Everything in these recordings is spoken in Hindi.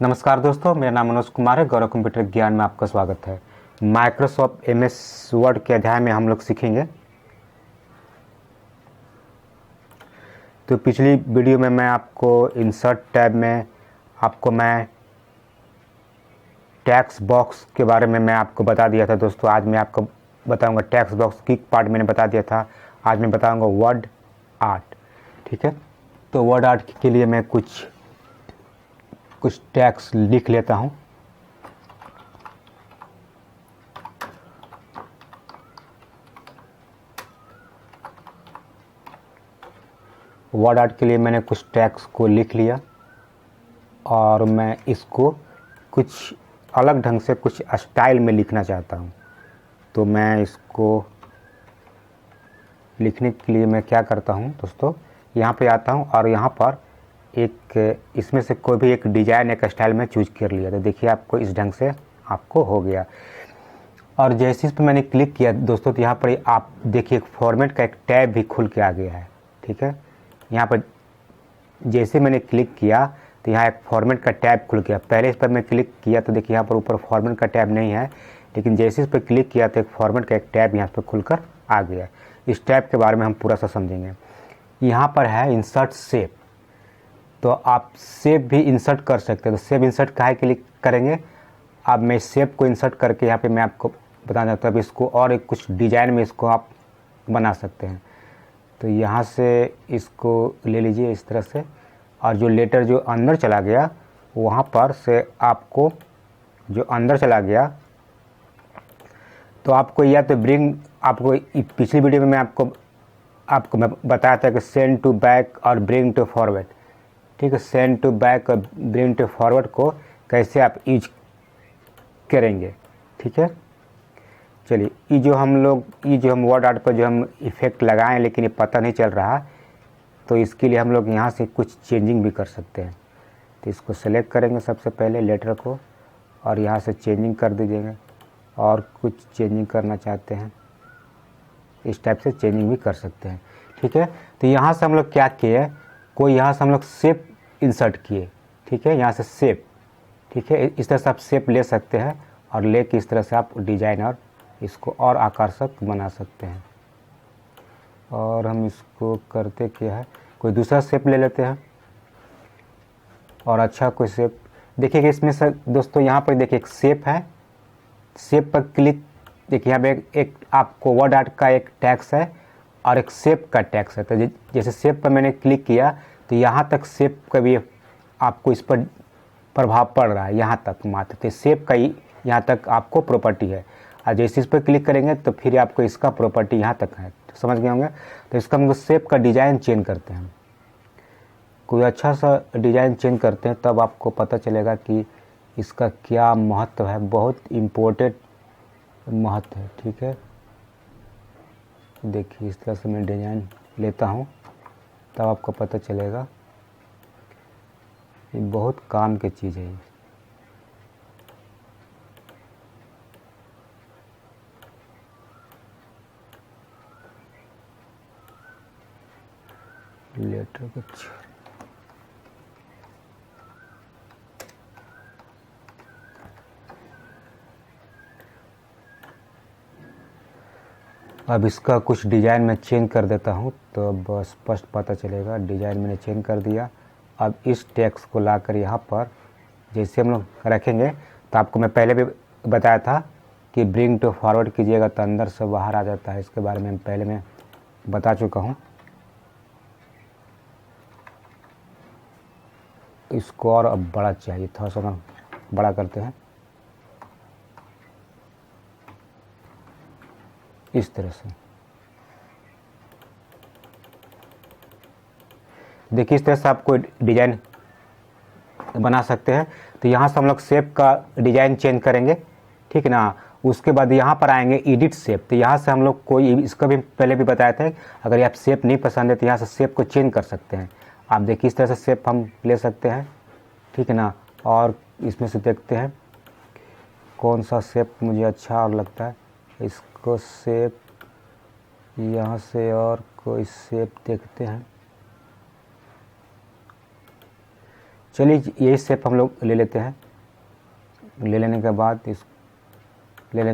नमस्कार दोस्तों, मेरा नाम मनोज कुमार है। गौरव कंप्यूटर ज्ञान में आपका स्वागत है। माइक्रोसॉफ्ट एमएस वर्ड के अध्याय में हम लोग सीखेंगे। तो पिछली वीडियो में मैं आपको इंसर्ट टैब में मैं टेक्स्ट बॉक्स के बारे में मैं आपको बता दिया था। दोस्तों आज मैं आपको बताऊंगा टेक्स्ट बॉक्स की पार्ट मैंने बता दिया था। आज मैं बताऊंगा वर्ड आर्ट। ठीक है, तो वर्ड आर्ट के लिए मैं कुछ टेक्स्ट लिख लेता हूं। वर्ड आर्ट के लिए मैंने कुछ टेक्स्ट को लिख लिया और मैं इसको कुछ अलग ढंग से कुछ स्टाइल में लिखना चाहता हूं। तो मैं इसको लिखने के लिए मैं क्या करता हूं दोस्तों, यहाँ पे आता हूं और यहाँ पर एक इसमें से कोई भी एक डिजाइन एक स्टाइल में चूज कर लिया। तो देखिए आपको इस ढंग से आपको हो गया। और जैसे इस पर मैंने क्लिक किया दोस्तों, तो यहाँ पर आप देखिए एक फॉर्मेट का एक टैब भी खुल के आ गया है। ठीक है, यहाँ पर जैसे मैंने क्लिक किया तो यहाँ एक फॉर्मेट का टैब खुल गया। पहले इस पर मैं क्लिक किया तो देखिए यहाँ पर ऊपर फॉर्मेट का टैब नहीं है, लेकिन जैसे इस पर क्लिक किया तो एक फॉर्मेट का एक टैब यहाँ पर खुलकर आ गया। इस टैब के बारे में हम पूरा सा समझेंगे। यहाँ पर है इंसर्ट शेप। तो आप शेप भी इंसर्ट कर सकते हैं। तो शेप इंसर्ट काहे के लिए करेंगे, अब मैं शेप को इंसर्ट करके यहाँ पे मैं आपको बताना चाहता हूँ। इसको और एक कुछ डिजाइन में इसको आप बना सकते हैं। तो यहाँ से इसको ले लीजिए इस तरह से, और जो लेटर जो अंदर चला गया वहाँ पर से आपको जो अंदर चला गया तो आपको या तो ब्रिंग, आपको पिछली वीडियो में मैं आपको मैं बताया था कि सेंड टू बैक और ब्रिंग टू फॉरवर्ड। ठीक है, सेंड टू बैक और ब्रिंग टू फॉरवर्ड को कैसे आप यूज करेंगे। ठीक है, चलिए ये जो हम वर्ड आर्ट पर जो हम इफेक्ट लगाएं लेकिन ये पता नहीं चल रहा, तो इसके लिए हम लोग यहाँ से कुछ चेंजिंग भी कर सकते हैं। तो इसको सेलेक्ट करेंगे सबसे पहले लेटर को, और यहाँ से चेंजिंग कर दीजिएगा। और कुछ चेंजिंग करना चाहते हैं इस टाइप से चेंजिंग भी कर सकते हैं। ठीक है, तो यहाँ से हम लोग क्या किए, कोई यहाँ से हम लोग शेप इंसर्ट किए। ठीक है, यहाँ से शेप, ठीक है, इस तरह से आप शेप ले सकते हैं और लेके इस तरह से आप डिजाइन और इसको और आकर्षक बना सकते हैं। और हम इसको करते क्या है, कोई दूसरा शेप ले लेते हैं और अच्छा कोई शेप। देखिए इसमें से दोस्तों यहाँ पर देखिए एक शेप है, शेप पर क्लिक, देखिए यहाँ पे एक आपको वर्ड आर्ट का एक टैक्स है और एक शेप का टैक्स है। तो जैसे शेप पर मैंने क्लिक किया तो यहाँ तक शेप का भी आपको इस पर प्रभाव पड़ रहा है, यहाँ तक मात्र। तो शेप का ही यहाँ तक आपको प्रॉपर्टी है, और जैसे इस पर क्लिक करेंगे तो फिर आपको इसका प्रॉपर्टी यहाँ तक है। तो समझ गए होंगे। तो इसका हम शेप का डिजाइन चेंज करते हैं, कोई अच्छा सा डिजाइन चेंज करते हैं, तब आपको पता चलेगा कि इसका क्या महत्व है। बहुत इम्पोर्टेंट महत्व है। ठीक है, देखिए इस तरह से मैं डिजाइन लेता हूँ, तब आपको पता चलेगा ये बहुत काम की चीज़ है। लेटर कुछ अब इसका कुछ डिज़ाइन में चेंज कर देता हूँ, तो अब स्पष्ट पता चलेगा। डिज़ाइन मैंने चेंज कर दिया। अब इस टेक्स्ट को लाकर यहाँ पर जैसे हम लोग रखेंगे, तो आपको मैं पहले भी बताया था कि ब्रिंग टू फॉरवर्ड कीजिएगा तो अंदर से बाहर आ जाता है। इसके बारे में पहले मैं बता चुका हूँ। इसको और अब बड़ा चाहिए, थोड़ा सा बड़ा करते हैं इस तरह से। देखिए इस तरह से आपको डिजाइन बना सकते हैं। तो यहाँ से हम लोग शेप का डिजाइन चेंज करेंगे, ठीक है ना। उसके बाद यहाँ पर आएंगे एडिट शेप। तो यहाँ से हम लोग कोई, इसका भी पहले भी बताया था, अगर ये आप शेप नहीं पसंद है तो यहाँ से शेप को चेंज कर सकते हैं। आप देखिए इस तरह से शेप हम ले सकते हैं, ठीक है ना। और इसमें से देखते हैं कौन सा शेप मुझे अच्छा और लगता है। इसको शेप यहाँ से और कोई शेप देखते हैं। चलिए यही शेप हम लोग ले लेते हैं। ले लेने के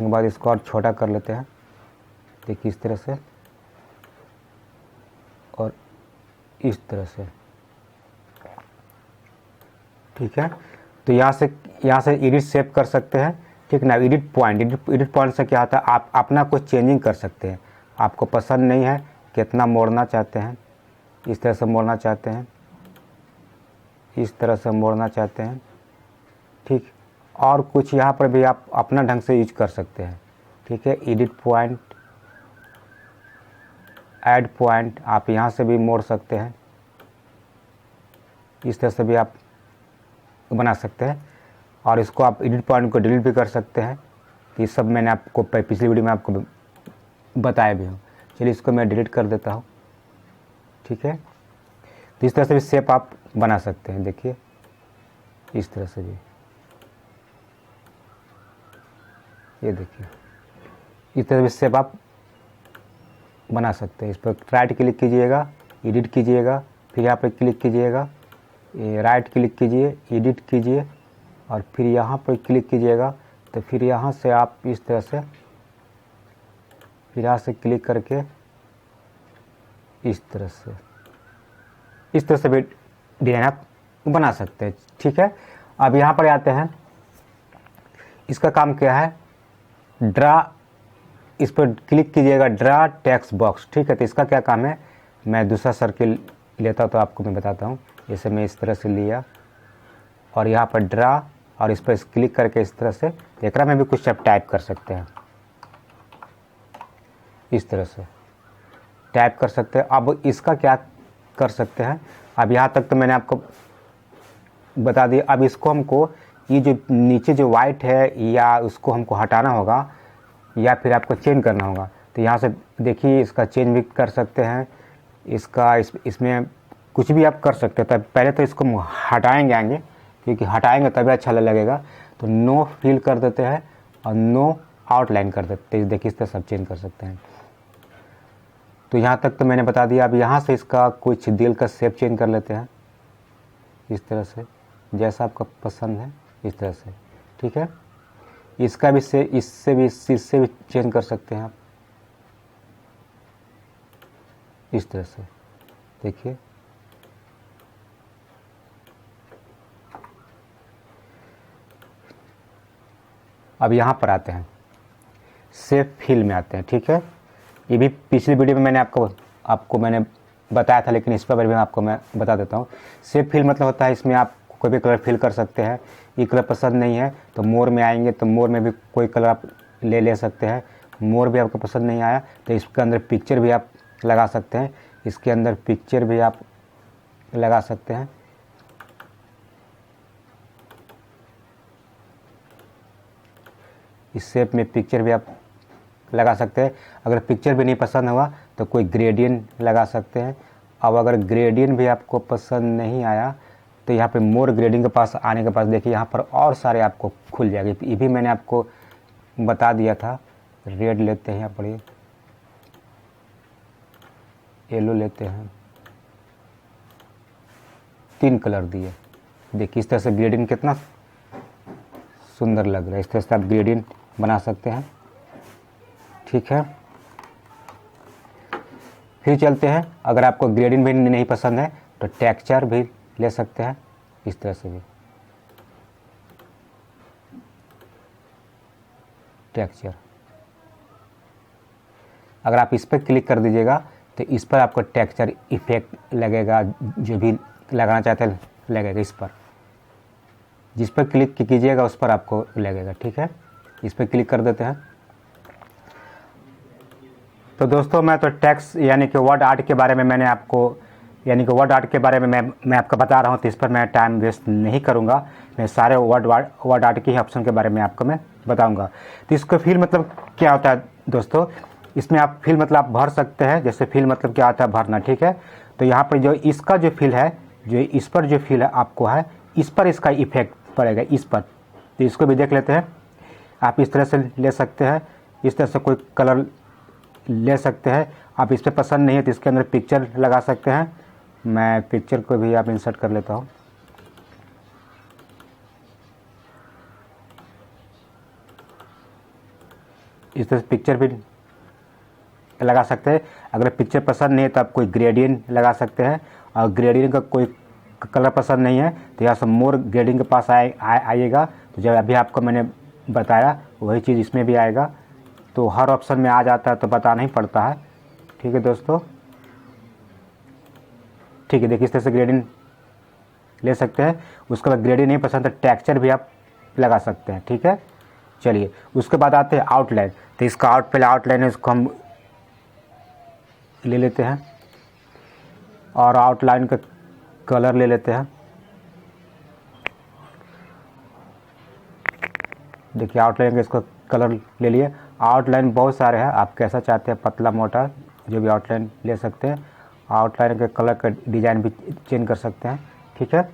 बाद इसको और छोटा कर लेते हैं, देखिए इस तरह से और इस तरह से, ठीक है। तो यहाँ से एडिट शेप कर सकते हैं, ठीक ना। एडिट पॉइंट से क्या होता है, आप अपना कुछ चेंजिंग कर सकते हैं। आपको पसंद नहीं है, कितना मोड़ना चाहते हैं, इस तरह से मोड़ना चाहते हैं, इस तरह से मोड़ना चाहते हैं, ठीक। और कुछ यहाँ पर भी आप अपना ढंग से यूज कर सकते हैं, ठीक है। एडिट पॉइंट, ऐड पॉइंट, आप यहाँ से भी मोड़ सकते हैं, इस तरह से भी आप बना सकते हैं। और इसको आप एडिट पॉइंट को डिलीट भी कर सकते हैं। ये सब मैंने आपको पिछली वीडियो में आपको बताया भी हूँ। चलिए इसको मैं डिलीट कर देता हूँ, ठीक है। तो इस तरह से भी शेप आप बना सकते हैं, देखिए इस तरह से भी, ये देखिए इस तरह से शेप आप बना सकते हैं। इस पर राइट क्लिक कीजिएगा, एडिट कीजिएगा, फिर यहाँ पर क्लिक कीजिएगा, राइट क्लिक कीजिए, एडिट कीजिए और फिर यहाँ पर क्लिक कीजिएगा। तो फिर यहाँ से आप इस तरह से, फिर यहाँ से क्लिक करके इस तरह से भी डिजाइन आप बना सकते हैं, ठीक है। अब यहाँ पर आते हैं, इसका काम क्या है, ड्रा, इस पर क्लिक कीजिएगा, ड्रा टेक्स्ट बॉक्स, ठीक है। तो इसका क्या काम है, मैं दूसरा सर्किल लेता हूँ तो आपको मैं बताता हूँ। जैसे मैं इस तरह से लिया और यहाँ पर ड्रा और इस पर क्लिक करके इस तरह से, एकरा में भी कुछ आप टाइप कर सकते हैं, इस तरह से टाइप कर सकते हैं। अब इसका क्या कर सकते हैं, अब यहाँ तक तो मैंने आपको बता दिया। अब इसको हमको, ये जो नीचे जो वाइट है, या उसको हमको हटाना होगा या फिर आपको चेंज करना होगा। तो यहाँ से देखिए इसका चेंज भी कर सकते हैं, इसका इसमें कुछ भी आप कर सकते हैं। तब पहले तो इसको हटाएंगे आएंगे, क्योंकि हटाएंगे तभी अच्छा लगेगा। तो नो फिल कर देते हैं और नो आउटलाइन कर देते हैं, देखिए इस तरह सब चेंज कर सकते हैं। तो यहाँ तक तो मैंने बता दिया। अब यहाँ से इसका कुछ दिल का शेप चेंज कर लेते हैं, इस तरह से, जैसा आपका पसंद है इस तरह से, ठीक है। इसका भी इससे भी चेंज कर सकते हैं आप, इस तरह से, देखिए। अब यहाँ पर आते हैं, शेप फिल में आते हैं, ठीक है। ये भी पिछली वीडियो में मैंने आपको मैंने बताया था, लेकिन इस पर भी आपको मैं बता देता हूँ। शेप फिल मतलब होता है, इसमें आप कोई भी कलर फिल कर सकते हैं। ये कलर पसंद नहीं है तो मोर में आएंगे, तो मोर में भी कोई कलर आप ले सकते हैं। मोर भी आपको पसंद नहीं आया तो इसके अंदर पिक्चर भी आप लगा सकते हैं, इसके अंदर पिक्चर भी आप लगा सकते हैं। इस शेप में पिक्चर भी आप लगा सकते हैं। अगर पिक्चर भी नहीं पसंद हुआ तो कोई ग्रेडियंट लगा सकते हैं। अब अगर ग्रेडियंट भी आपको पसंद नहीं आया तो यहाँ पे मोर ग्रेडिंग के पास आने के पास देखिए यहाँ पर और सारे आपको खुल जाएंगे। ये भी मैंने आपको बता दिया था। रेड लेते हैं, यहाँ पर येलो लेते हैं, 3 कलर दिए, देखिए इस तरह से ग्रेडिंग कितना सुंदर लग रहा है। इस तरह से आप ग्रेडियंट बना सकते हैं, ठीक है। फिर चलते हैं, अगर आपको ग्रेडिंग भी नहीं पसंद है तो टेक्सचर भी ले सकते हैं, इस तरह से भी टेक्सचर। अगर आप इस पर क्लिक कर दीजिएगा तो इस पर आपको टेक्सचर इफेक्ट लगेगा, जो भी लगाना चाहते हैं लगेगा। इस पर जिस पर क्लिक कीजिएगा उस पर आपको लगेगा, ठीक है। इस पर क्लिक कर देते हैं। तो दोस्तों मैं तो टेक्स्ट यानी कि वर्ड आर्ट के बारे में मैंने आपको वर्ड आर्ट के बारे में मैं आपको बता रहा हूँ, तो इस पर मैं टाइम वेस्ट नहीं करूँगा। मैं सारे वर्ड आर्ट के ही ऑप्शन के बारे में आपको मैं बताऊँगा। तो इसको फिल मतलब क्या होता है दोस्तों, इसमें आप फिल मतलब आप भर सकते हैं। जैसे फिल मतलब क्या होता है, भरना, ठीक है। तो यहाँ पर जो इसका जो फिल है, जो इस पर जो फिल है आपको है, इस पर इसका इफेक्ट पड़ेगा, इस पर। तो इसको भी देख लेते हैं। आप इस तरह से ले सकते हैं, इस तरह से कोई कलर ले सकते हैं। आप इस पर पसंद नहीं है तो इसके अंदर पिक्चर लगा सकते हैं। मैं पिक्चर को भी आप इंसर्ट कर लेता हूँ, इस तरह से पिक्चर भी लगा सकते हैं। अगर पिक्चर पसंद नहीं है तो आप कोई ग्रेडियंट लगा सकते हैं, और ग्रेडियंट का कोई कलर पसंद नहीं है तो यहाँ से मोर ग्रेडियंट के पास आइएगा। तो जब अभी आपको मैंने बताया वही चीज़ इसमें भी आएगा, तो हर ऑप्शन में आ जाता है तो बताना ही पड़ता है। ठीक है दोस्तों, ठीक है, देखिए इस तरह से ग्रेडियंट ले सकते हैं। उसके बाद ग्रेडियंट नहीं पसंद तो टेक्सचर भी आप लगा सकते हैं। ठीक है, चलिए उसके बाद आते हैं आउटलाइन। तो इसका पहले आउटलाइन है, इसको हम ले लेते हैं और आउटलाइन का कलर ले लेते हैं। देखिए आउटलाइन का इसको कलर ले लिए। आउटलाइन बहुत सारे हैं, आप कैसा चाहते हैं, पतला मोटा जो भी आउटलाइन ले सकते हैं। आउटलाइन के कलर का डिज़ाइन भी चेंज कर सकते हैं। ठीक है,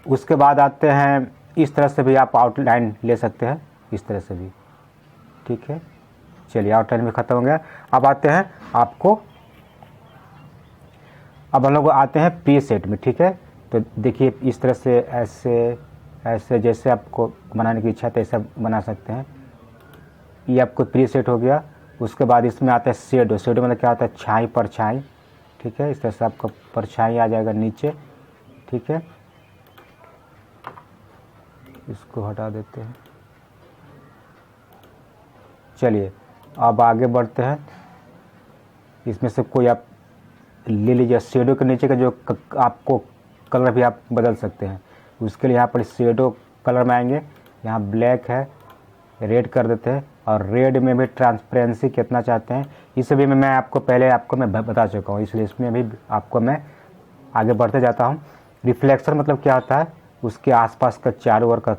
उसके बाद आते हैं इस तरह से भी आप आउटलाइन ले सकते हैं, इस तरह से भी। ठीक है, चलिए आउटलाइन भी ख़त्म हो गया। अब आते हैं आपको, अब हम लोग आते हैं प्रीसेट में। ठीक है, तो देखिए इस तरह से ऐसे ऐसे जैसे आपको बनाने की इच्छा है ऐसा बना सकते हैं। ये आपको प्रीसेट हो गया। उसके बाद इसमें आता है शेडो। शेडो मतलब क्या होता है, छाई परछाई। ठीक है, इस तरह से आपका परछाई आ जाएगा नीचे। ठीक है, इसको हटा देते हैं। चलिए अब आगे बढ़ते हैं। इसमें से कोई आप ले लीजिए। शेडो के नीचे का जो आपको कलर भी आप बदल सकते हैं। उसके लिए यहाँ पर शेडो कलर में आएंगे, यहाँ ब्लैक है, रेड कर देते हैं। और रेड में भी ट्रांसपेरेंसी कितना चाहते हैं इस भी में मैं आपको पहले मैं बता चुका हूँ, इसलिए इसमें भी आपको मैं आगे बढ़ते जाता हूँ। रिफ्लेक्शन मतलब क्या होता है, उसके आसपास का चारों ओर का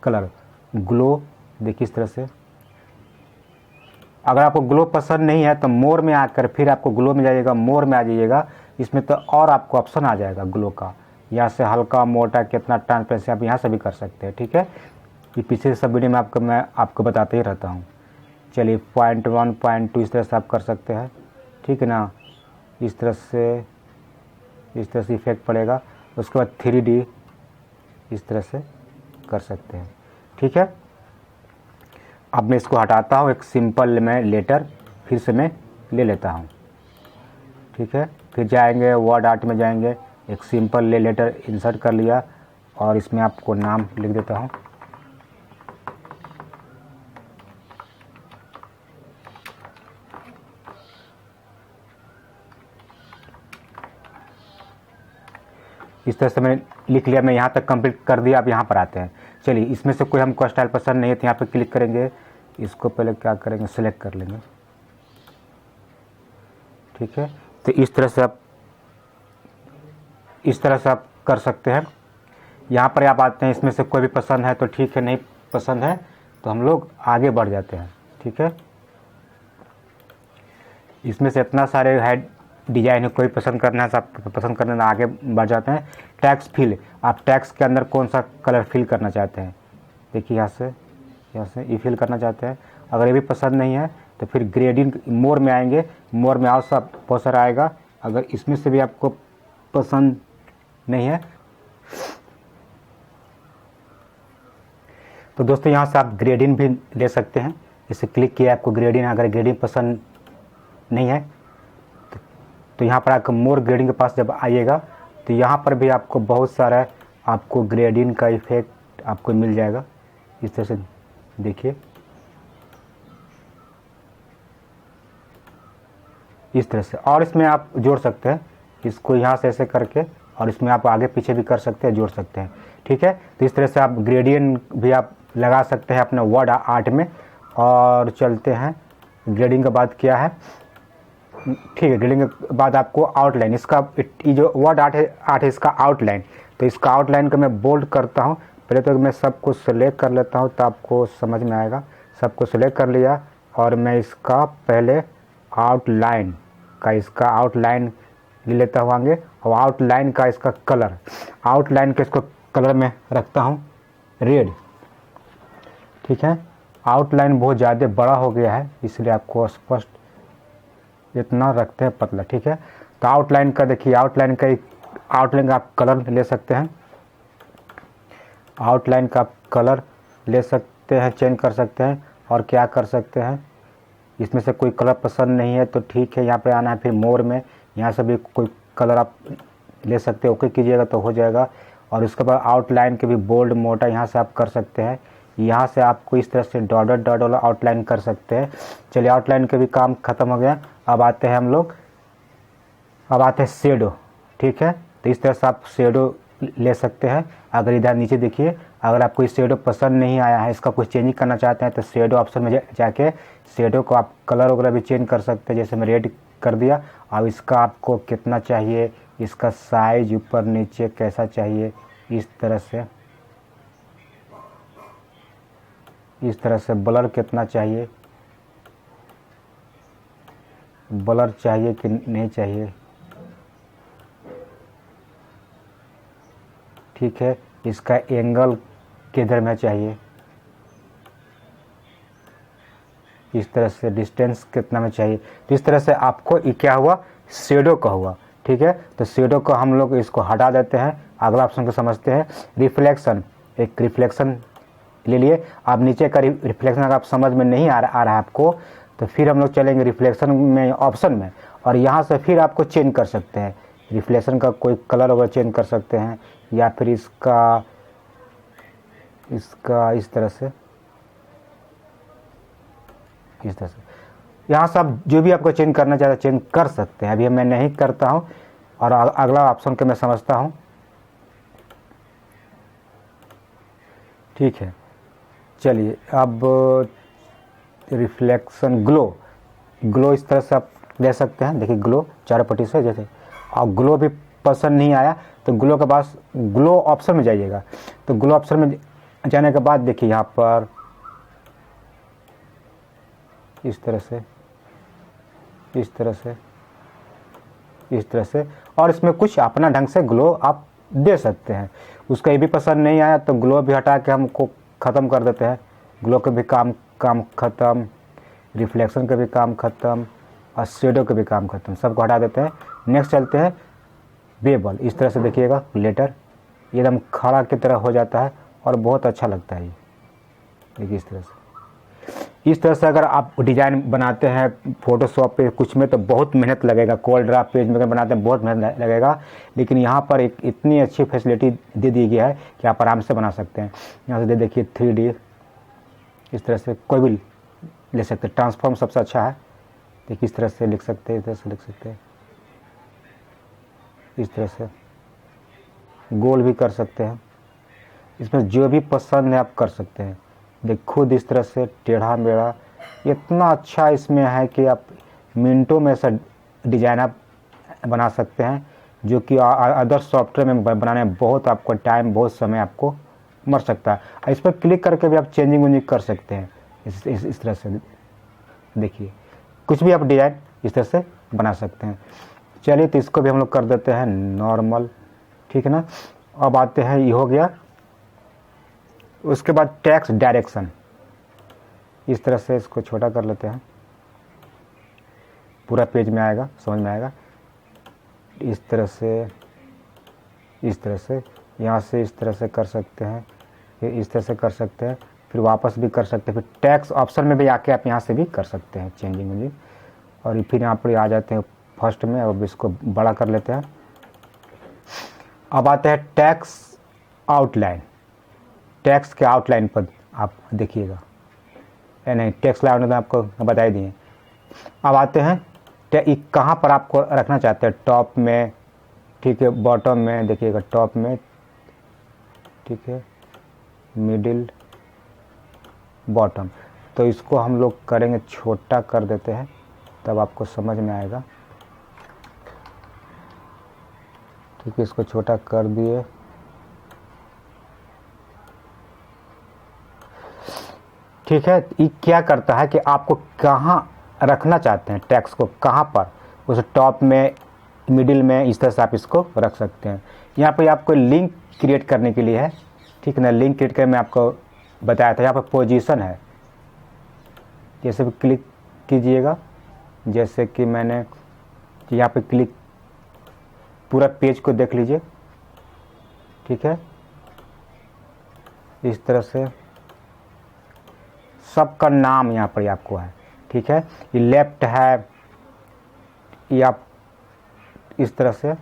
कलर। ग्लो देखिए इस तरह से। अगर आपको ग्लो पसंद नहीं है तो मोर में आकर फिर आपको ग्लो में जाइएगा, मोर में आ जाइएगा, इसमें तो और आपको ऑप्शन आ जाएगा ग्लो का। यहाँ से हल्का मोटा कितना ट्रांसपेरेंसी आप यहाँ से भी कर सकते हैं। ठीक है, ये पिछले सब वीडियो में मैं आपको बताते ही रहता हूँ। चलिए 0.1 0.2 इस तरह से आप कर सकते हैं। ठीक है ना, इस तरह से इफेक्ट पड़ेगा। उसके बाद 3D इस तरह से कर सकते हैं। ठीक है, अब मैं इसको हटाता हूँ, एक सिंपल मैं लेटर फिर से मैं ले लेता हूँ। ठीक है, फिर जाएंगे वर्ड आर्ट में जाएंगे, एक सिंपल लेटर इंसर्ट कर लिया और इसमें आपको नाम लिख देता हूँ। इस तरह से मैंने लिख लिया, मैं यहाँ तक कंप्लीट कर दिया। अब यहाँ पर आते हैं। चलिए इसमें से कोई हमको स्टाइल पसंद नहीं है तो यहाँ पे क्लिक करेंगे, इसको पहले क्या करेंगे, सेलेक्ट कर लेंगे। ठीक है, तो इस तरह से आप कर सकते हैं। यहाँ पर आप आते हैं, इसमें से कोई भी पसंद है तो ठीक है, नहीं पसंद है तो हम लोग आगे बढ़ जाते हैं। ठीक है, इसमें से इतना सारे है डिजाइन है, कोई पसंद करना है सब पसंद करना है, आगे बढ़ जाते हैं। टैक्स फिल, आप टैक्स के अंदर कौन सा कलर फिल करना चाहते हैं, देखिए यहाँ से ये फिल करना चाहते हैं। अगर ये भी पसंद नहीं है तो फिर ग्रेडिंग मोर में आएंगे, मोर में आओ सब बहुत सारा आएगा। अगर इसमें से भी आपको पसंद नहीं है तो दोस्तों यहाँ से आप ग्रेडिंग भी ले सकते हैं। इसे क्लिक किया आपको ग्रेडिंग, अगर ग्रेडिंग पसंद नहीं है तो यहाँ पर आकर मोर ग्रेडिंग के पास जब आइएगा तो यहाँ पर भी आपको बहुत सारा आपको ग्रेडिंग का इफेक्ट आपको मिल जाएगा। इस तरह से देखिए, इस तरह से। और इसमें आप जोड़ सकते हैं, इसको यहाँ से ऐसे करके, और इसमें आप आगे पीछे भी कर सकते हैं, जोड़ सकते हैं। ठीक है, तो इस तरह से आप ग्रेडियंट भी आप लगा सकते हैं अपने वर्ड आर्ट में। और चलते हैं, ग्रेडिंग के बाद क्या है, ठीक है, ग्रेडिंग के बाद आपको आउटलाइन, इसका ये जो वर्ड आर्ट है इसका आउटलाइन। तो इसका आउटलाइन को मैं बोल्ड करता हूँ। पहले तो मैं सबको सेलेक्ट कर लेता हूँ तो आपको समझ में आएगा। सबको सेलेक्ट कर लिया और मैं इसका पहले आउटलाइन ले लेता हूँ आगे। और आउटलाइन का इसका कलर, आउटलाइन का इसको कलर में रखता हूँ रेड। ठीक है, आउटलाइन बहुत ज़्यादा बड़ा हो गया है इसलिए आपको स्पष्ट इतना रखते हैं पतला। ठीक है, तो आउटलाइन का देखिए, आउटलाइन का आप कलर ले सकते हैं। आउटलाइन का आप कलर ले सकते हैं, चेंज कर सकते हैं। और क्या कर सकते हैं, इसमें से कोई कलर पसंद नहीं है तो ठीक है, यहाँ पे आना है, फिर मोर में यहाँ से भी कोई कलर आप ले सकते हैं, ओके कीजिएगा तो हो जाएगा। और उसके बाद आउटलाइन के भी बोल्ड मोटा यहाँ से आप कर सकते हैं। यहाँ से आपको इस तरह से डॉट डॉट वाला आउटलाइन कर सकते हैं। चलिए आउटलाइन के भी काम खत्म हो गया। अब आते हैं शेडो। ठीक है, तो इस तरह से आप शेडो ले सकते हैं। अगर इधर नीचे देखिए, अगर आपको इस शेडो पसंद नहीं आया है, इसका कुछ चेंजिंग करना चाहते हैं तो शेडो ऑप्शन में जाके शेडो को आप कलर वगैरह भी चेंज कर सकते हैं। जैसे मैं रेड कर दिया। अब इसका आपको कितना चाहिए, इसका साइज ऊपर नीचे कैसा चाहिए, इस तरह से ब्लर कितना चाहिए, ब्लर चाहिए कि नहीं चाहिए। ठीक है, इसका एंगल किधर में चाहिए, इस तरह से डिस्टेंस कितना में चाहिए। तो इस तरह से आपको ये क्या हुआ, शेडो का हुआ। ठीक है, तो शेडो को हम लोग इसको हटा देते हैं। अगला ऑप्शन को समझते हैं, रिफ्लेक्शन। एक रिफ्लेक्शन ले लिए। आप नीचे का रिफ्लेक्शन अगर आप समझ में नहीं आ रहा है आपको, तो फिर हम लोग चलेंगे रिफ्लेक्शन में ऑप्शन में, और यहाँ से फिर आपको चेंज कर सकते हैं। रिफ्लेक्शन का कोई कलर वगैरह चेंज कर सकते हैं, या फिर इसका इस तरह से यहाँ से आप जो भी आपको चेंज करना चाहते हैं चेंज कर सकते हैं। अभी मैं नहीं करता हूँ, और अगला ऑप्शन के मैं समझता हूँ। ठीक है, चलिए अब रिफ्लेक्शन ग्लो इस तरह से आप ले सकते हैं। देखिए ग्लो चारों पट्टी से जैसे, और ग्लो भी पसंद नहीं आया तो ग्लो के पास ग्लो ऑप्शन में जाइएगा। तो ग्लो ऑप्शन में जाने के बाद देखिए यहाँ पर इस तरह से और इसमें कुछ अपना ढंग से ग्लो आप दे सकते हैं। उसका ये भी पसंद नहीं आया तो ग्लो भी हटा के हमको ख़त्म कर देते हैं। ग्लो के भी काम ख़त्म, रिफ्लेक्शन के भी काम ख़त्म, और शेडो के भी काम ख़त्म, सबको हटा देते हैं। नेक्स्ट चलते हैं बेबल। इस तरह से देखिएगा लेटर एकदम खड़ा की तरह हो जाता है और बहुत अच्छा लगता है ये। देखिए इस तरह से अगर आप डिज़ाइन बनाते हैं फोटोशॉप पे कुछ में तो बहुत मेहनत लगेगा। कोल्ड ड्राफ्ट पेज में अगर बनाते हैं बहुत मेहनत लगेगा, लेकिन यहाँ पर एक इतनी अच्छी फैसिलिटी दे दी गई है कि आप आराम से बना सकते हैं। यहाँ से देखिए 3D इस तरह से कोई भी ले सकते हैं। ट्रांसफॉर्म सबसे अच्छा है। देखिए इस तरह से लिख सकते हैं, इस तरह से लिख सकते हैं, इस तरह से गोल भी कर सकते हैं। इसमें जो भी पसंद है आप कर सकते हैं। देख खुद इस तरह से टेढ़ा मेढ़ा इतना अच्छा इसमें है कि आप मिनटों में ऐसा डिजाइन आप बना सकते हैं, जो कि अदर सॉफ्टवेयर में बनाने में बहुत आपको टाइम, बहुत समय आपको मर सकता है। इस पर क्लिक करके भी आप चेंजिंग वेंजिंग कर सकते हैं। इस तरह से देखिए कुछ भी आप डिजाइन इस तरह से बना सकते हैं। चलिए तो इसको भी हम लोग कर देते हैं नॉर्मल। ठीक है ना। अब आते हैं, ये हो गया। उसके बाद टेक्स्ट डायरेक्शन, इस तरह से इसको छोटा कर लेते हैं, पूरा पेज में आएगा, समझ में आएगा। इस तरह से यहाँ से इस तरह से कर सकते हैं, फिर इस तरह से कर सकते हैं, फिर वापस भी कर सकते हैं, फिर टेक्स्ट ऑप्शन में भी आके आप यहाँ से भी कर सकते हैं चेंजिंग वेंजिंग। और फिर यहाँ पर आ जाते हैं फर्स्ट में। अब इसको बड़ा कर लेते हैं। अब आते हैं टेक्स्ट आउटलाइन। टेक्स्ट के आउटलाइन पर आप देखिएगा, नहीं टेक्स्ट आउटलाइन आपको बता ही दिए। अब आते हैं कहाँ पर आपको रखना चाहते हैं, टॉप में, ठीक है, बॉटम में, देखिएगा टॉप में, ठीक है, मिडिल, बॉटम। तो इसको हम लोग करेंगे छोटा कर देते हैं, तब आपको समझ में आएगा। ठीक है, इसको छोटा कर दिए। ठीक है, ये क्या करता है कि आपको कहाँ रखना चाहते हैं टेक्स्ट को, कहाँ पर, उस टॉप में, मिडिल में, इस तरह से आप इसको रख सकते हैं। यहाँ पे आपको लिंक क्रिएट करने के लिए है। ठीक है ना, लिंक क्रिएट करके मैं आपको बताया था। यहाँ पर पोजीशन है, जैसे भी क्लिक कीजिएगा, जैसे कि मैंने यहाँ पे क्लिक, पूरा पेज को देख लीजिए। ठीक है, इस तरह से सबका नाम यहाँ पर आपको है, ठीक है। ये लेफ्ट है, ये आप इस तरह से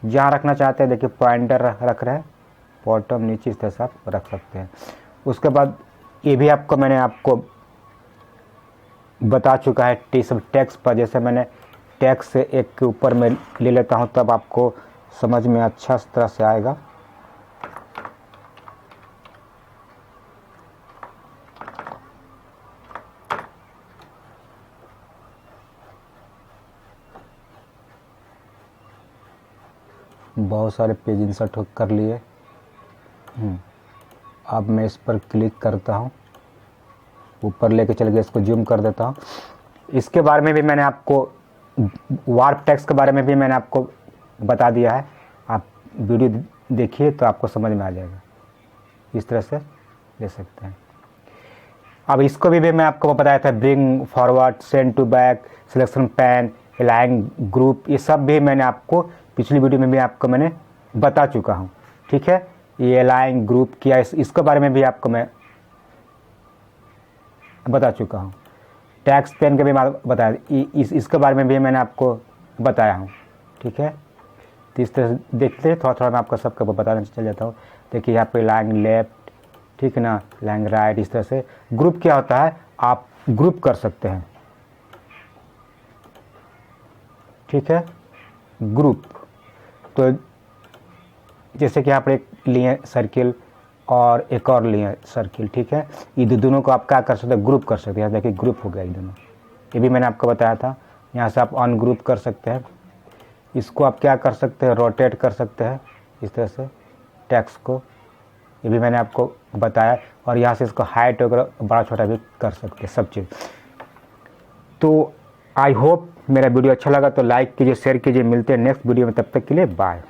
जहाँ रखना चाहते हैं, देखिए पॉइंटर रख रहे हैं, बॉटम नीचे इस तरह से आप रख सकते हैं। उसके बाद ये भी आपको मैंने आपको बता चुका है सब टेक्स्ट पर। जैसे मैंने टेक्स्ट से एक के ऊपर में ले लेता हूँ तब आपको समझ में अच्छा तरह से आएगा। बहुत सारे पेज इंसर्ट कर लिए। अब मैं इस पर क्लिक करता हूँ, ऊपर लेके चल गया, इसको जूम कर देता हूँ। इसके बारे में भी मैंने आपको, वार्प टेक्स्ट के बारे में भी मैंने आपको बता दिया है। आप वीडियो देखिए तो आपको समझ में आ जाएगा। इस तरह से ले सकते हैं। अब इसको भी मैं आपको बताया था, bring forward, send to back, selection pane, align group, ये सब भी मैंने आपको पिछली वीडियो में भी आपको मैंने बता चुका हूँ, ठीक है। ये अलाइन ग्रुप किया, इसके बारे में भी आपको मैं बता चुका हूँ। टैक्स पेन के भी बताया, इसके बारे में भी मैंने आपको बताया हूँ, ठीक है। तो इस तरह से देखते हैं, थोड़ा थोड़ा मैं आपको सबको बताने चल जाता हूँ। देखिए यहाँ पे लाइन लेफ्ट, ठीक है ना, लाइन राइट, इस तरह से। ग्रुप क्या होता है, आप ग्रुप कर सकते हैं, ठीक है, ग्रुप। तो जैसे कि यहाँ पर एक लिए सर्किल और एक और लिए सर्किल, ठीक है। ये दोनों को आप क्या कर सकते हैं, ग्रुप कर सकते हैं। देखिए ग्रुप हो गया ये दोनों, ये भी मैंने आपको बताया था। यहाँ से आप अनग्रुप कर सकते हैं। इसको आप क्या कर सकते हैं, रोटेट कर सकते हैं इस तरह से टेक्स्ट को, ये भी मैंने आपको बताया। और यहाँ से इसको हाइट वगैरह बड़ा छोटा भी कर सकते हैं, सब चीज़। तो आई होप मेरा वीडियो अच्छा लगा तो लाइक कीजिए, शेयर कीजिए। मिलते हैं नेक्स्ट वीडियो में, तब तक के लिए बाय।